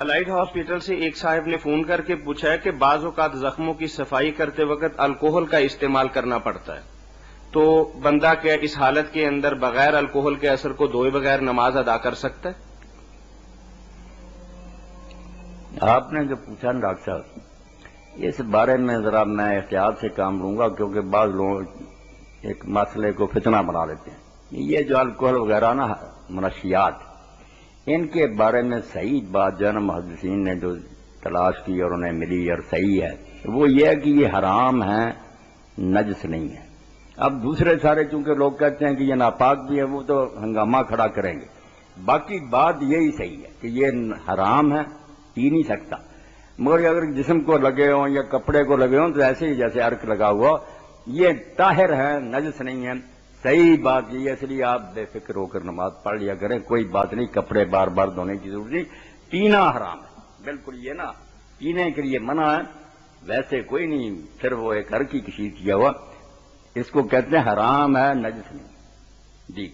Allied hospital سے ایک صاحب نے فون کر کے پوچھا ہے کہ بعض اوقات زخموں کی صفائی کرتے وقت الکوہل کا استعمال کرنا پڑتا ہے، تو بندہ کیا اس حالت کے اندر بغیر الکوہل کے اثر کو دھوئے بغیر نماز ادا کر سکتا ہے؟ آپ نے جو پوچھا نا ڈاکٹر صاحب، اس بارے میں ذرا میں احتیاط سے کام لوں گا، کیونکہ بعض لوگ ایک مسئلے کو فتنہ بنا لیتے ہیں۔ یہ جو الکوہل وغیرہ نا منشیات، ان کے بارے میں صحیح بات جو ہے نا محدثین نے جو تلاش کی اور انہیں ملی اور صحیح ہے، وہ یہ ہے کہ یہ حرام ہے، نجس نہیں ہے۔ اب دوسرے سارے چونکہ لوگ کہتے ہیں کہ یہ ناپاک بھی ہے، وہ تو ہنگامہ کھڑا کریں گے۔ باقی بات یہی صحیح ہے کہ یہ حرام ہے، پی نہیں سکتا، مگر اگر جسم کو لگے ہوں یا کپڑے کو لگے ہوں تو ایسے ہی جیسے عرق لگا ہوا، یہ طاہر ہے، نجس نہیں ہے۔ صحیح بات یہ ہے، اس لیے آپ بے فکر ہو کر نماز پڑھ لیا کریں، کوئی بات نہیں، کپڑے بار بار دھونے کی ضرورت نہیں۔ پینا حرام ہے بالکل، یہ نا پینے کے لیے منع ہے، ویسے کوئی نہیں، صرف وہ ایک عرق کی کشید کیا ہوا، اس کو کہتے ہیں حرام ہے، نجس نہیں۔ جی